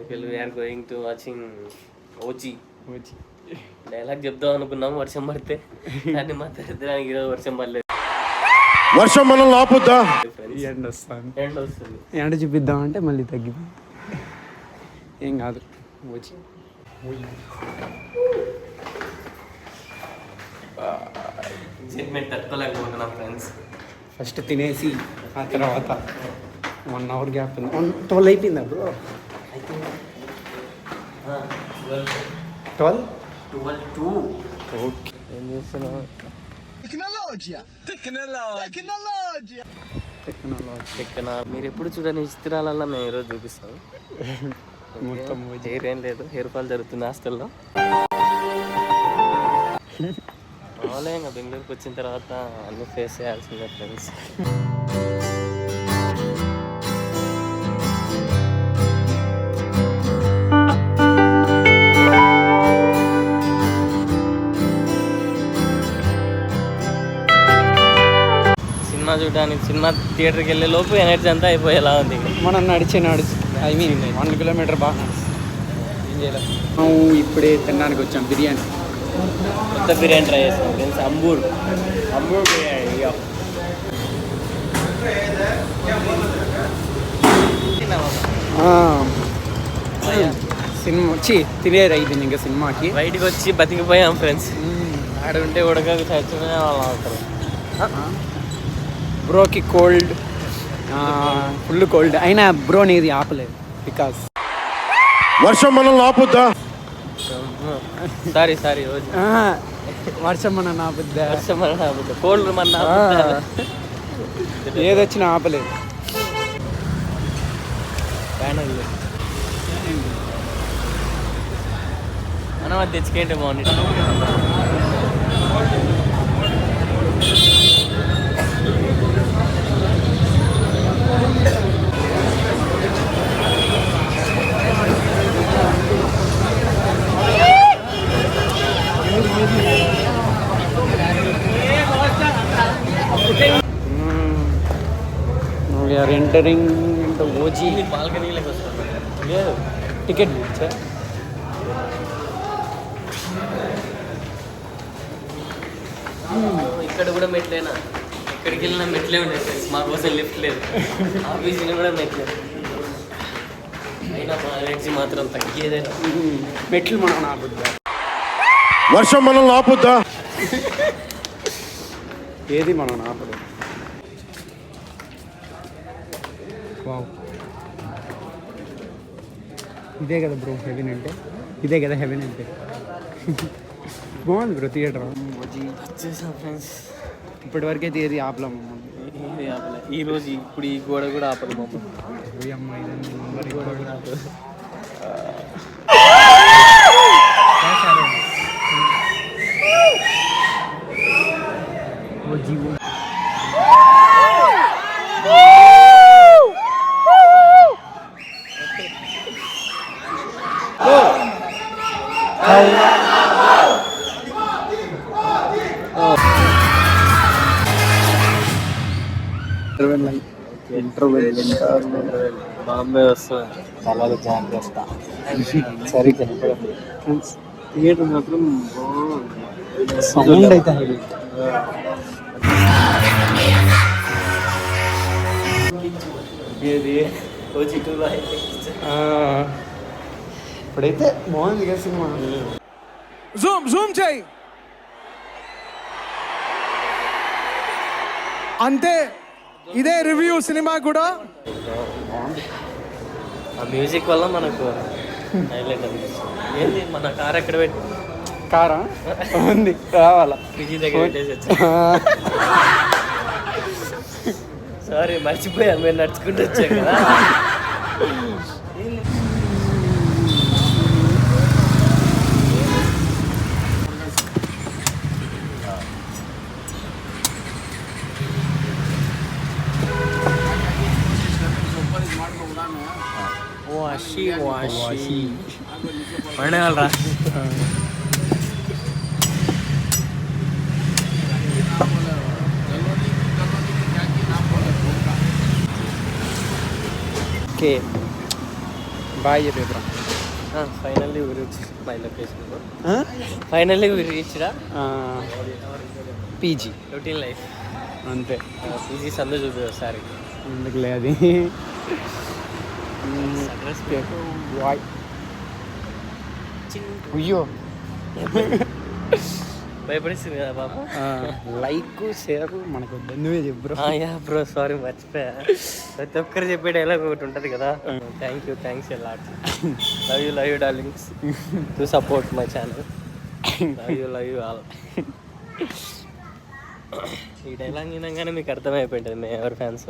People we are going to watching OG dialogue చెప్దాం అనుకున్నాం వర్షం పడితే కానీ మా దరిద్రానికి ఈరోజు వర్షం పడలేదు. వర్షం మనం ఆపుద్దా? ఎండ వస్తుంది. ఎండ వస్తుంది. ఎండ చూపిద్దామంటే మళ్ళీ తగ్గిపోయింది. ఏం కాదు. వచ్చి సెగ్మెంట్ తట్టుకోలేకపోతున్నాం ఫ్రెండ్స్. ఫస్ట్ తినేసి ఆ తర్వాత 1 hour గ్యాప్ ఉంది. 12 అయిపోయిందా బ్రో? 12 ఓకే. ఏం చేస్తున్నావు? మీరు ఎప్పుడు చూడని చిత్రాలల్లో మేము ఈరోజు చూపిస్తాం. మొత్తం హెయిర్ ఏం లేదు, హెయిర్ ఫాల్ జరుగుతుంది హాస్టల్లో. మామూలుగా ఇంకా బెంగళూరుకి వచ్చిన తర్వాత అన్ని ఫేస్ చేయాల్సిందే ఫ్రెండ్స్. సినిమా చూడడానికి సినిమా థియేటర్కి వెళ్ళే లోపు ఎనర్జీ అంతా అయిపోయేలా ఉంది. మనం నడిచి ఐ మీన్ 1 kilometer బాగా ఏం చేయలేదు. మేము ఇప్పుడే తినడానికి వచ్చాం బిర్యానీ. కొత్త బిర్యానీ ట్రై చేస్తాం ఫ్రెండ్స్. అంబూర్ బిర్యానీ. సినిమా వచ్చి తినేది అయిపోయింది. ఇంకా సినిమాకి బయటికి వచ్చి బతికిపోయాం ఫ్రెండ్స్. ఆడ ఉంటే ఉడక చచ్చిపోయిన వాళ్ళు అవుతారు. బ్రోకి కోల్డ్, ఫుల్ కోల్డ్ అయినా బ్రో అనేది ఆపలేదు. బికాస్ వర్షం మనం ఆపుద్దా? సారీ వర్షం మన ఆపద్దా? వర్షం మన ఆపుద్దా? కోల్డ్ మన ఏదొచ్చినా ఆపలేదు. మనం అది తెచ్చుకుంటే బాగుంది. We are entering the OG. బాల్కనీలోకి వస్తాం. లేదు టికెట్ ఇక్కడ కూడా మెట్లేనా? ఎక్కడికి వెళ్ళినా మెట్లే ఉంటాయి ఫ్రెండ్స్. మా కోసం లిఫ్ట్ లేదు. ఆఫీస్లో కూడా మెట్లేదు. అయినా మా ఎనర్జీ మాత్రం తగ్గేదేనా? మెట్లు మనం ఆపద్దా? వర్షం మనం ఆపుద్దా? ఏది మనం ఆపదు. వావ్, ఇదే కదా బ్రో హెవెన్ అంటే. ఇదే కదా హెవెన్ అంటే. బాగుంది బ్రో థియేటర్. వచ్చేసాం ఫ్రెండ్స్. ఇప్పటివరకు అయితే ఏది ఆపలేము మమ్మల్ని. ఏది ఆపలే. ఈరోజు ఇప్పుడు ఈ గోడ కూడా ఆపదు మమ్మల్ని. గోడ కూడా ఆపదు. బాంబే వస్తుంది. చాలా జాయిన్ చేస్తా. సరే థియేటర్ మాత్రం సౌండ్ అయితే ఏది ఇప్పుడైతే బాగుంది కదా సినిమా. జూమ్ చేయి అంతే. ఇదే రివ్యూ సినిమా కూడా. ఆ మ్యూజిక్ వల్ల మనకు హైలైట్ అనిపిస్తుంది. ఏంది మన కార్ ఎక్కడ పెట్టి? కారా ఉంది, రావాలా? పీజీ దగ్గర పెట్టేసి వచ్చా. సారీ మర్చిపోయాను, మేము నడుచుకుంటూ వచ్చాం కదా. వాషి పండగలరా. ఓకే బాయ్ చెప్పే bro. Finally we reach my location. Finally we reach PG routine life. అంతే. పీజీ సందు చూపి ఒకసారి. ఎందుకులే అది. వాయ్ అయ్యో భయపడిస్తుంది కదా బాబు. లైక్ షేర్ మనకు వద్దు. నువ్వే చెప్పు బ్రో. యా బ్రో, సారీ మర్చిపోయా. ప్రతి ఒక్కరు చెప్పే డైలాగ్ ఒకటి ఉంటుంది కదా. Thanks a lot. Love you darlings to support my channel. Love you all. ఈ డైలాగ్ వినగానే మీకు అర్థమైపోయింటుంది మేము ఎవరి ఫ్యాన్స్.